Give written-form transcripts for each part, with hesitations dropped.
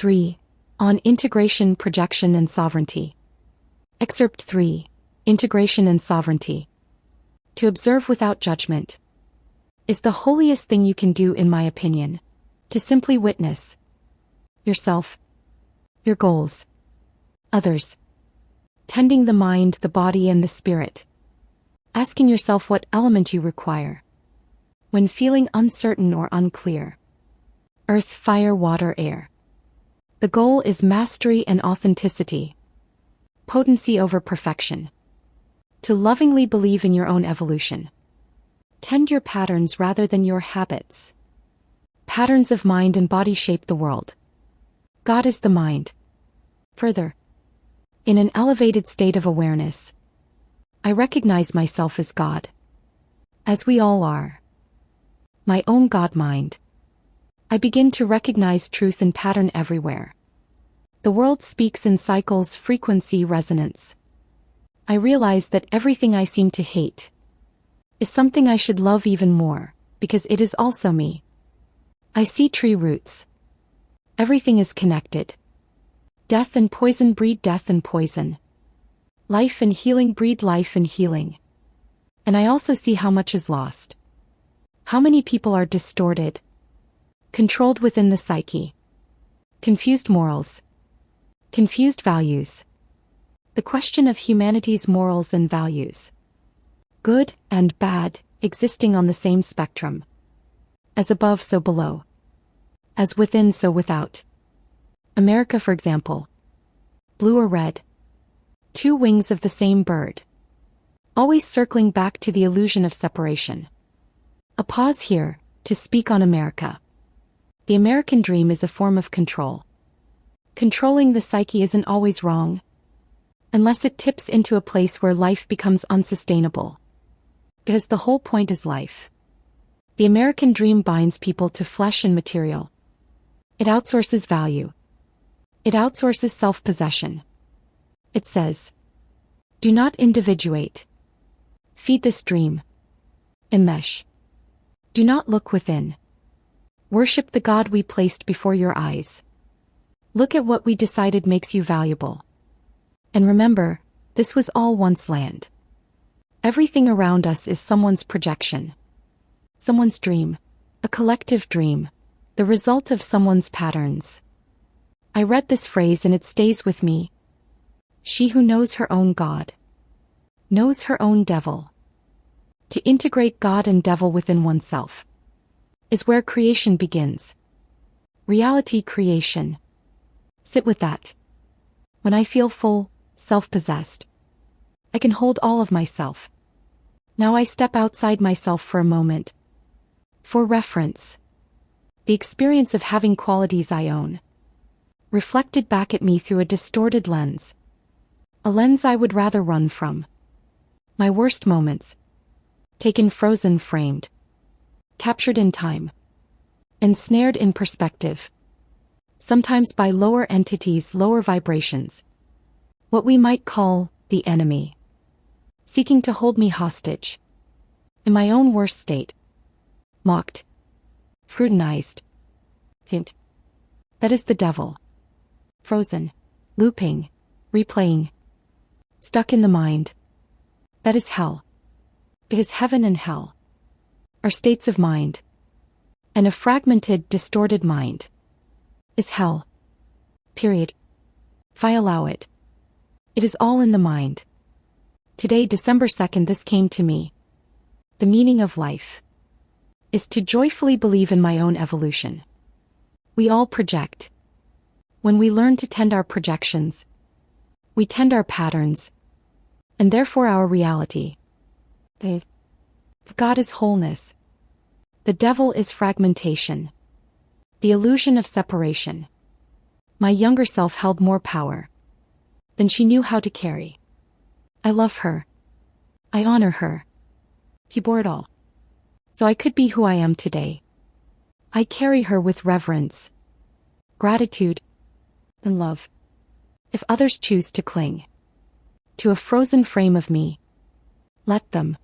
3. On Integration, Projection and Sovereignty. Excerpt 3. Integration and Sovereignty. To observe without judgment is the holiest thing you can do, in my opinion. To simply witness yourself, your goals, others, tending the mind, the body and the spirit, asking yourself what element you require when feeling uncertain or unclear. Earth, fire, water, air. The goal is mastery and authenticity, potency over perfection. To lovingly believe in your own evolution. Tend your patterns rather than your habits. Patterns of mind and body shape the world. God is the mind. Further, in an elevated state of awareness, I recognize myself as God. As we all are. My own God mind. I begin to recognize truth and pattern everywhere. The world speaks in cycles, frequency, resonance. I realize that everything I seem to hate is something I should love even more, because it is also me. I see tree roots. Everything is connected. Death and poison breed death and poison. Life and healing breed life and healing. And I also see how much is lost. How many people are distorted, controlled within the psyche. Confused morals. Confused values. The question of humanity's morals and values. Good and bad, existing on the same spectrum. As above, so below. As within, so without. America, for example. Blue or red. Two wings of the same bird. Always circling back to the illusion of separation. A pause here, to speak on America. The American dream is a form of control. Controlling the psyche isn't always wrong, unless it tips into a place where life becomes unsustainable. Because the whole point is life. The American dream binds people to flesh and material. It outsources value. It outsources self-possession. It says, do not individuate. Feed this dream. Enmesh. Do not look within. Worship the God we placed before your eyes. Look at what we decided makes you valuable. And remember, this was all once land. Everything around us is someone's projection. Someone's dream. A collective dream. The result of someone's patterns. I read this phrase and it stays with me. She who knows her own God knows her own devil. To integrate God and devil within oneself is where creation begins. Reality creation. Sit with that. When I feel full, self-possessed, I can hold all of myself. Now I step outside myself for a moment. For reference. The experience of having qualities I own. Reflected back at me through a distorted lens. A lens I would rather run from. My worst moments. Taken frozen, framed. Captured in time. Ensnared in perspective. Sometimes by lower entities, lower vibrations. What we might call the enemy. Seeking to hold me hostage. In my own worst state. Mocked. Scrutinized. Pimped. That is the devil. Frozen. Looping. Replaying. Stuck in the mind. That is hell. Because heaven and hell are states of mind. And a fragmented, distorted mind is hell. Period. If I allow it. It is all in the mind. Today, December 2nd, this came to me. The meaning of life is to joyfully believe in my own evolution. We all project. When we learn to tend our projections, we tend our patterns, and therefore our reality. God is wholeness. The devil is fragmentation. The illusion of separation. My younger self held more power than she knew how to carry. I love her. I honor her. He bore it all. So I could be who I am today. I carry her with reverence, gratitude, and love. If others choose to cling to a frozen frame of me, let them.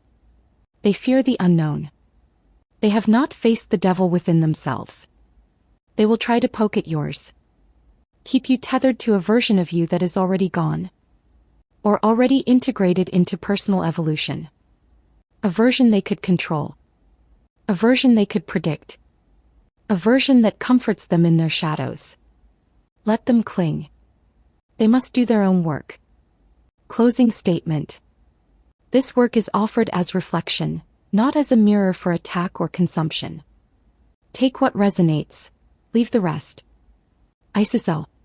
They fear the unknown. They have not faced the devil within themselves. They will try to poke at yours. keep you tethered to a version of you that is already gone, or already integrated into personal evolution. A version they could control. A version they could predict. A version that comforts them in their shadows. Let them cling. They must do their own work. Closing statement. This work is offered as reflection, not as a mirror for attack or consumption. Take what resonates, leave the rest. Icy The Veil.